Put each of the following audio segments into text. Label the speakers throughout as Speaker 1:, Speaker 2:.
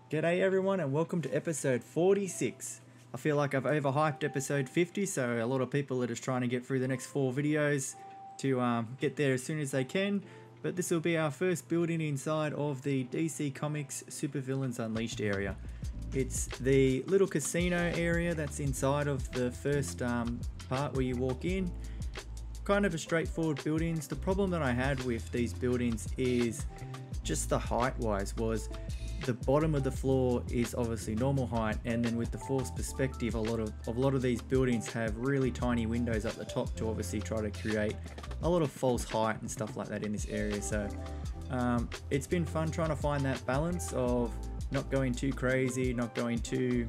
Speaker 1: G'day everyone and welcome to episode 46. I feel like I've overhyped episode 50, so a lot of people are just trying to get through the next 4 videos to get there as soon as they can. But this will be our first building inside of the DC Comics Supervillains Unleashed area. It's the little casino area that's inside of the first part where you walk in. Kind of a straightforward buildings. The problem that I had with these buildings is just the height wise was the bottom of the floor is obviously normal height, and then with the forced perspective a lot of these buildings have really tiny windows up the top to obviously try to create a lot of false height and stuff like that in this area. So it's been fun trying to find that balance of not going too crazy, not going too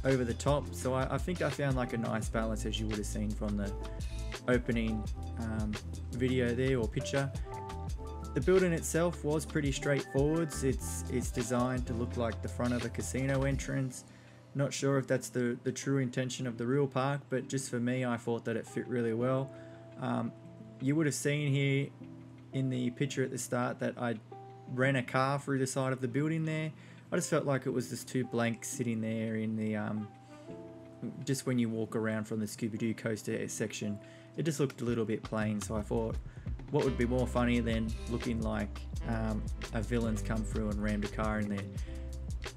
Speaker 1: over the top. So I think I found like a nice balance, as you would have seen from the opening video there, or picture. The building itself was pretty straightforward. It's designed to look like the front of a casino entrance. Not sure if that's the true intention of the real park, but just for me I thought that it fit really well. You would have seen here in the picture at the start that I ran a car through the side of the building there. I just felt like it was just too blank sitting there in the just when you walk around from the Scooby-Doo coaster section. It just looked a little bit plain, so I thought what would be more funny than looking like a villain's come through and rammed a car in there.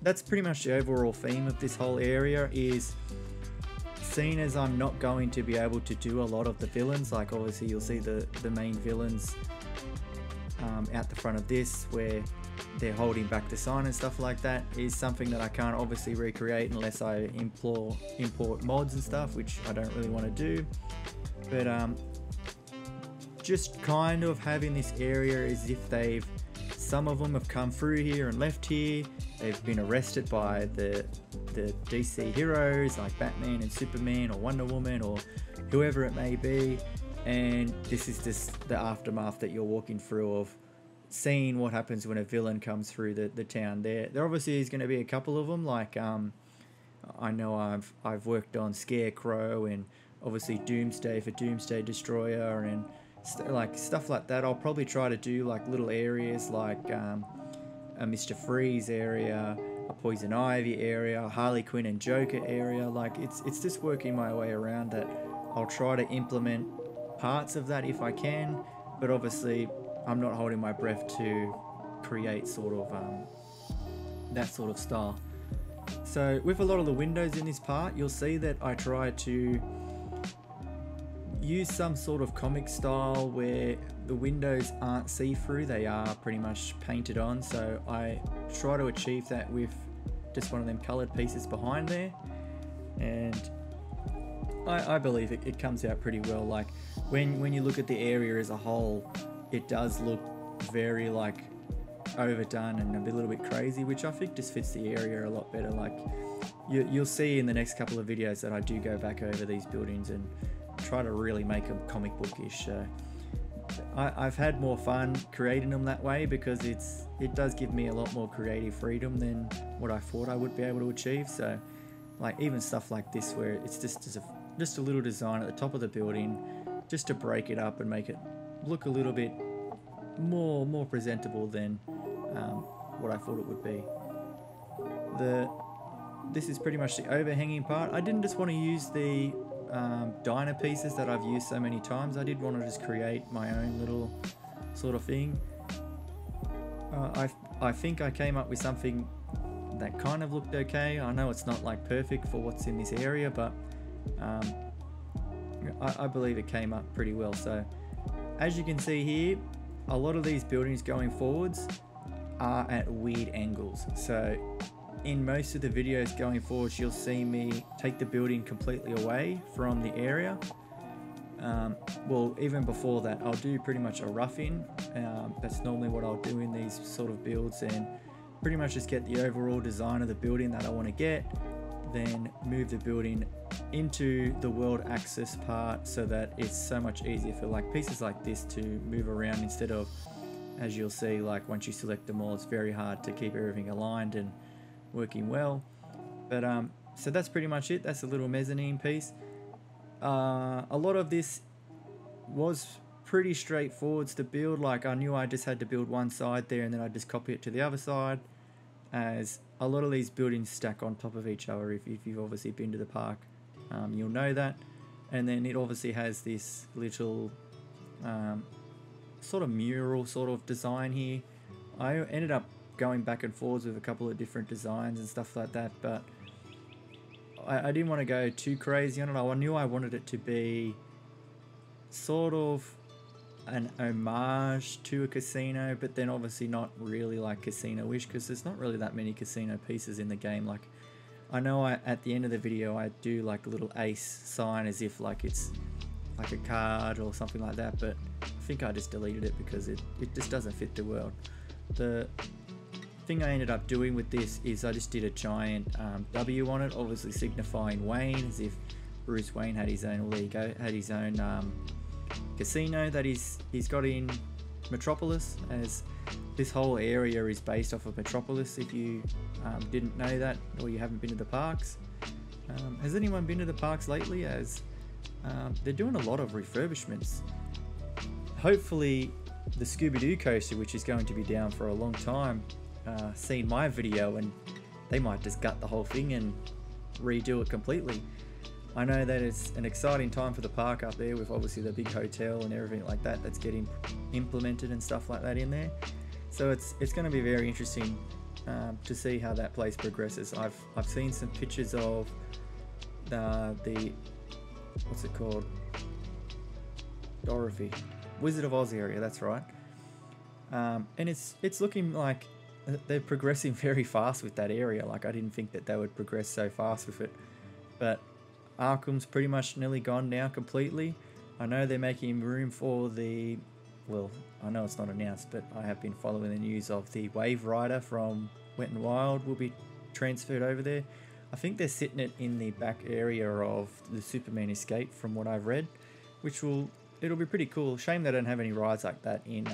Speaker 1: That's pretty much the overall theme of this whole area, is seeing as I'm not going to be able to do a lot of the villains, like obviously you'll see the main villains out the front of this where they're holding back the sign and stuff like that, is something that I can't obviously recreate unless I import mods and stuff, which I don't really want to do. But just kind of having this area as if some of them have come through here and left here. They've been arrested by the DC heroes like Batman and Superman or Wonder Woman or whoever it may be, and this is just the aftermath that you're walking through of seeing what happens when a villain comes through the town. There obviously is going to be a couple of them, like I know I've worked on Scarecrow and obviously Doomsday for Doomsday Destroyer and like stuff like that. I'll probably try to do like little areas like a Mr. Freeze area, a Poison Ivy area, Harley Quinn and Joker area. Like it's just working my way around that. I'll try to implement parts of that if I can, but obviously I'm not holding my breath to create sort of that sort of style. So with a lot of the windows in this part, you'll see that I try to use some sort of comic style where the windows aren't see-through, they are pretty much painted on. So I try to achieve that with just one of them colored pieces behind there, and I believe it comes out pretty well. Like when you look at the area as a whole, it does look very like overdone and a little bit crazy, which I think just fits the area a lot better. Like you'll see in the next couple of videos that I do go back over these buildings and try to really make them comic bookish. I've had more fun creating them that way because it does give me a lot more creative freedom than what I thought I would be able to achieve. So like even stuff like this where it's just a little design at the top of the building just to break it up and make it look a little bit more presentable than what I thought it would be. This is pretty much the overhanging part. I didn't just want to use the diner pieces that I've used so many times. I did want to just create my own little sort of thing. I think I came up with something that kind of looked okay. I know it's not like perfect for what's in this area, but I believe it came up pretty well. So as you can see here, a lot of these buildings going forwards are at weird angles. So in most of the videos going forwards, you'll see me take the building completely away from the area. Well, even before that, I'll do pretty much a rough-in. That's normally what I'll do in these sort of builds, and pretty much just get the overall design of the building that I want to get, then move the building into the world access part so that it's so much easier for like pieces like this to move around, instead of, as you'll see, like once you select them all, it's very hard to keep everything aligned and working well. But so that's pretty much it. That's a little mezzanine piece. A lot of this was pretty straightforward to build. Like I knew I just had to build one side there and then I just copy it to the other side, as a lot of these buildings stack on top of each other. If you've obviously been to the park, you'll know that. And then it obviously has this little sort of mural sort of design here. I ended up going back and forwards with a couple of different designs and stuff like that, but I didn't want to go too crazy on it. I knew I wanted it to be sort of an homage to a casino, but then obviously not really like casino-ish, because there's not really that many casino pieces in the game. Like, I know at the end of the video I do like a little ace sign as if like it's like a card or something like that, but I think I just deleted it because it just doesn't fit the world. The thing I ended up doing with this is I just did a giant W on it, obviously signifying Wayne, as if Bruce Wayne had his own, well, there you go, had his own casino that he's got in Metropolis, as this whole area is based off of Metropolis, if you didn't know that, or you haven't been to the parks. Has anyone been to the parks lately? As they're doing a lot of refurbishments. Hopefully the Scooby-Doo coaster, which is going to be down for a long time, seen my video, and they might just gut the whole thing and redo it completely. I know that it's an exciting time for the park up there, with obviously the big hotel and everything like that that's getting implemented and stuff like that in there. So it's going to be very interesting to see how that place progresses. I've seen some pictures of the what's it called, Dorothy, Wizard of Oz area, that's right. And it's looking like they're progressing very fast with that area. Like, I didn't think that they would progress so fast with it, but Arkham's pretty much nearly gone now completely. I know they're making room for the, well, I know it's not announced, but I have been following the news of the Wave Rider from Wet n Wild will be transferred over there. I think they're sitting it in the back area of the Superman Escape, from what I've read, which it'll be pretty cool. Shame they don't have any rides like that in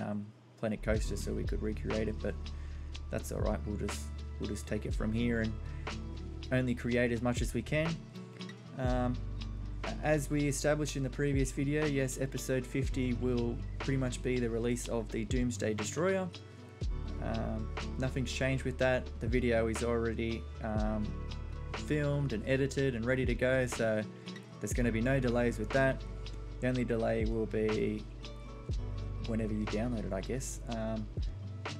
Speaker 1: Planet Coaster, so we could recreate it, but that's all right. We'll just take it from here and only create as much as we can. As we established in the previous video, yes, episode 50 will pretty much be the release of the Doomsday Destroyer. Nothing's changed with that. The video is already filmed and edited and ready to go, so there's going to be no delays with that. The only delay will be whenever you download it, I guess.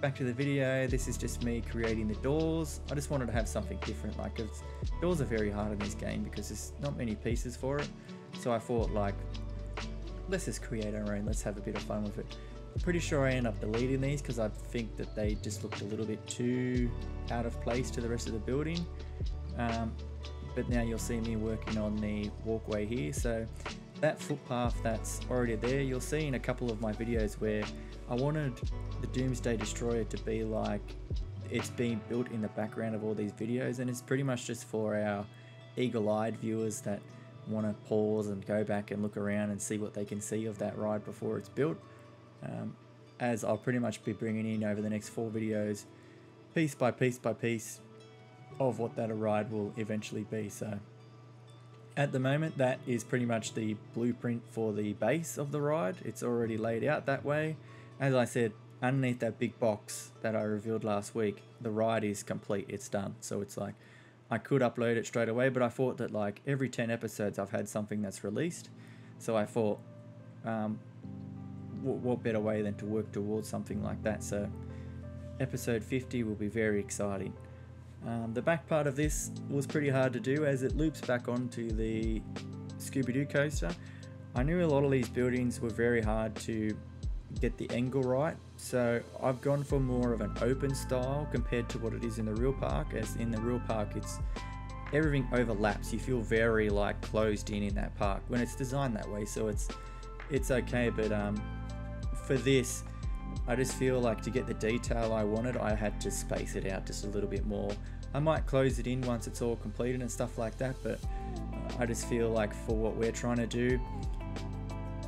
Speaker 1: Back to the video, this is just me creating the doors. I just wanted to have something different. Like, doors are very hard in this game because there's not many pieces for it, so I thought, like, let's just create our own, let's have a bit of fun with it. I'm pretty sure I end up deleting these because I think that they just looked a little bit too out of place to the rest of the building. But now you'll see me working on the walkway here, so that footpath that's already there, you'll see in a couple of my videos where I wanted the Doomsday Destroyer to be like it's being built in the background of all these videos, and it's pretty much just for our eagle-eyed viewers that want to pause and go back and look around and see what they can see of that ride before it's built. As I'll pretty much be bringing in over the next 4 videos, piece by piece by piece, of what that ride will eventually be. So at the moment, that is pretty much the blueprint for the base of the ride. It's already laid out that way. As I said, underneath that big box that I revealed last week, the ride is complete, it's done. So it's like, I could upload it straight away, but I thought that like every 10 episodes I've had something that's released. So I thought, what better way than to work towards something like that. So episode 50 will be very exciting. The back part of this was pretty hard to do as it loops back onto the Scooby-Doo coaster. I knew a lot of these buildings were very hard to get the angle right, so I've gone for more of an open style compared to what it is in the real park. As in the real park, it's everything overlaps. You feel very like closed in that park when it's designed that way, so it's okay. But for this, I just feel like to get the detail I wanted, I had to space it out just a little bit more. I might close it in once it's all completed and stuff like that, but I just feel like for what we're trying to do,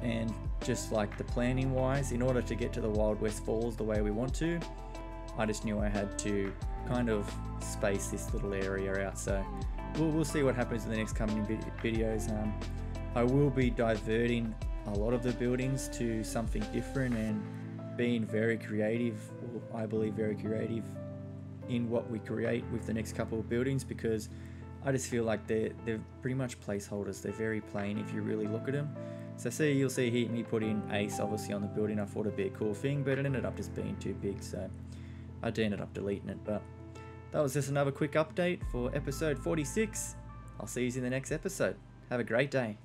Speaker 1: and just like the planning wise, in order to get to the Wild West Falls the way we want to, I just knew I had to kind of space this little area out. So we'll see what happens in the next coming videos. I will be diverting a lot of the buildings to something different and being very creative, or I believe very creative, in what we create with the next couple of buildings, because I just feel like they're pretty much placeholders. They're very plain if you really look at them. So you'll see here me put in Ace obviously on the building. I thought it'd be a cool thing, but it ended up just being too big, so I ended up deleting it. But that was just another quick update for episode 46. I'll see you in the next episode. Have a great day.